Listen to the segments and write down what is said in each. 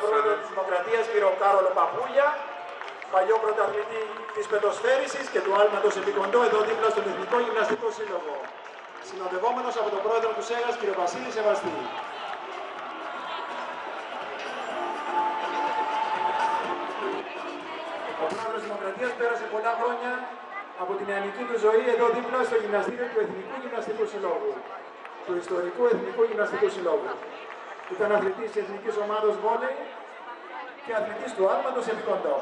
πρόεδρο της Δημοκρατίας, κύριο Κάρολο Παπούλια, παλιό πρωταθλητή της πετοσφαίρισης και του άλματος επικοντό εδώ δίπλα στον Εθνικό Γυμναστικό Σύλλογο. Συνοδευόμενος από τον πρόεδρο του ΣΕΓΑΣ, κύριο Βασίλη Σεβαστή. Ο πρόεδρος της Δημοκρατίας πέρασε πολλά χρόνια από την νεανική του ζωή εδώ δίπλα στο γυμναστήριο του Εθνικού Γυμναστικού Συλλόγου, του ιστορικού Εθνικού Γυμναστικού Συλλόγου. Ήταν αθλητής της Εθνικής Ομάδος Βόλεϊ και αθλητής του άλματος επικοντό.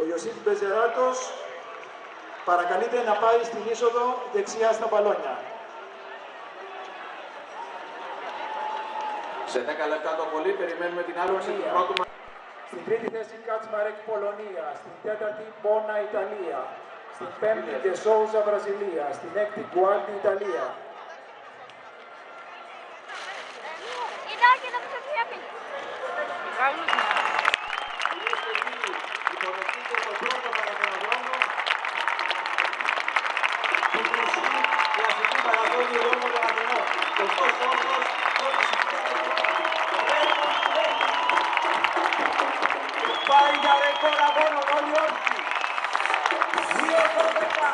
Ο Ιωσήφ Μπεζεράτος παρακαλείται να πάει στην είσοδο δεξιά στα μπαλόνια. Σε 10 λεπτά το πολύ περιμένουμε την άλωση του πρώτου μας. Στην τρίτη θέση Κατσμαρέκ Πολωνία, στην τέταρτη Μπόνα Ιταλία, στην πέμπτη Ντεσόουζα Βραζιλία, στην έκτη Γκουάλντι Ιταλία. Υποδεχτείτε τον πρώτο μαραθωνοδρόμο του χρυσού κλασικού μαραθώνιου δρόμου των Αθηνών. Κωστός Όγκος, πρώτος πάει για ρεκόρ αγώνων όλοι όρθιοι. 2-12.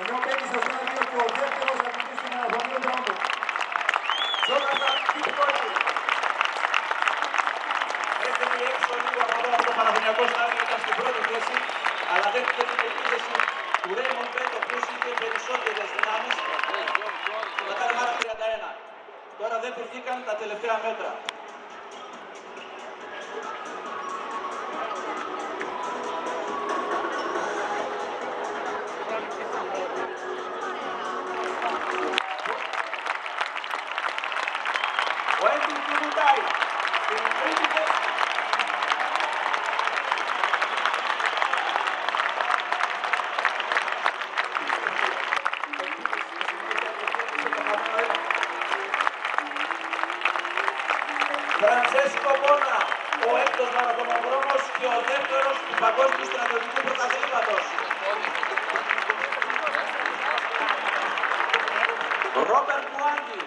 Ενώ μπαίνει στο στάδιο και ο δεύτερος αθλητής του μαραθωνίου δρόμου. Τζόναθαν Κιπκόνη. Έρχεται έξω λίγο από εδώ από το μαραθωνιακό στάδιο, ήταν στην πρώτη θέση, αλλά δέχτηκε την επίθεση του Ρέιμον Μπέτο, που είχε περισσότερες δυνάμεις. Τα τερμάρα 31. Τώρα δεν βρήκαν τα τελευταία μέτρα. Ο Έντιν Κουνουτάι, στην τρίτη θέση. Φρανσέσκο Μπόνα, ο έκτος μαραθωνοδρόμος και ο δεύτερος του παγκόσμιου στρατιωτικού πρωταθλήματος. Ρόμπερτ Μουάντι,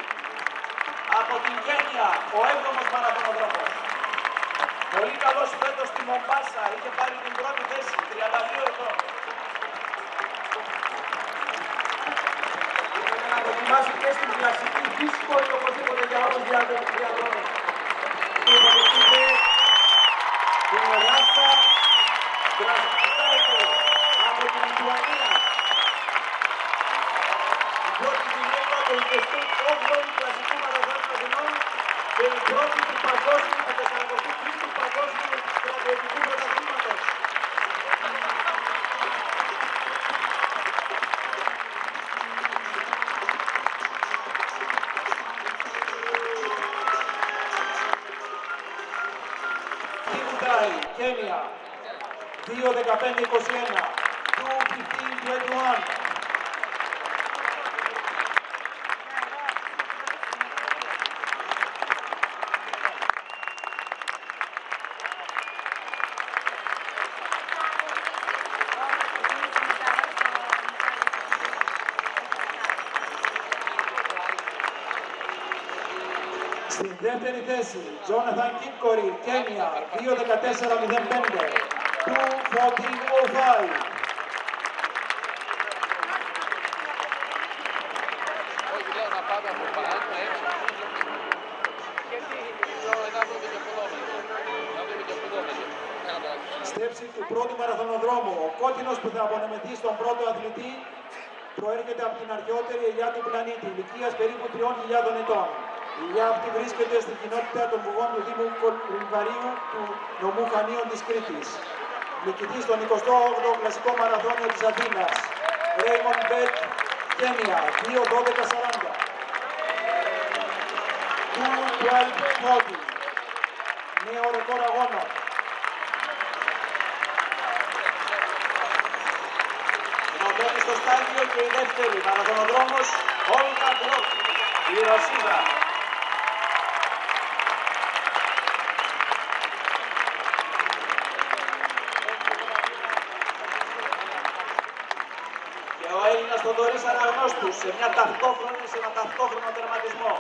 από την Κένια, ο 7ος μαραθωνοδρόμος. Πολύ καλός φέτος στη Μομπάσα, είχε πάρει την πρώτη θέση, 32 ετών. Ήθελε να δοκιμάσει και στην κλασική δύσκολη οπωσδήποτε για όλους διαδρόμους. Υποδεχτείτε την Ράστα Κρασνιστάικο από την Λιθουανία. Η πρώτη γυναίκα του 28ου κλασικού μαραθώνιου Αθηνών και η πρώτη του παγκόσμιου, του 43ου παγκόσμιου στρατιωτικού πρωταθλήματος. Κένια, 2-15-21, 2-15-21. Στην δεύτερη θέση, Τζόναθαν Κίπκορι, Κένια, 2-14-05, 2-14-05. Όχι, λέω να πάμε από πάνω έξω. Γιατί να δούμε και ποδόμετρο. Στέψη του πρώτου μαραθωνοδρόμου, ο κόκκινος που θα απονεμηθεί στον πρώτο αθλητή προέρχεται από την αρχαιότερη ελιά του πλανήτη, ηλικίας περίπου 3.000 ετών. Η ελιά αυτή βρίσκεται στην κοινότητα των Βουγών του Δήμου Κολυμβαρίου του νομού Χανίων της Κρήτης. Νικητής στον 28ο κλασικό μαραθώνιο της Αθήνας, Raymond Beck, Κένια, 2.12.40. 2.12.40. Νέο ρεκόρ αγώνων. Ενωμένη στο στάδιο και η δεύτερη μαραθωνοδρόμος Όλγα Γκρόκ, η Ρωσίδα. Και ο Έλληνας Θοδωρής Αναγνώστους σε ένα ταυτόχρονο τερματισμό.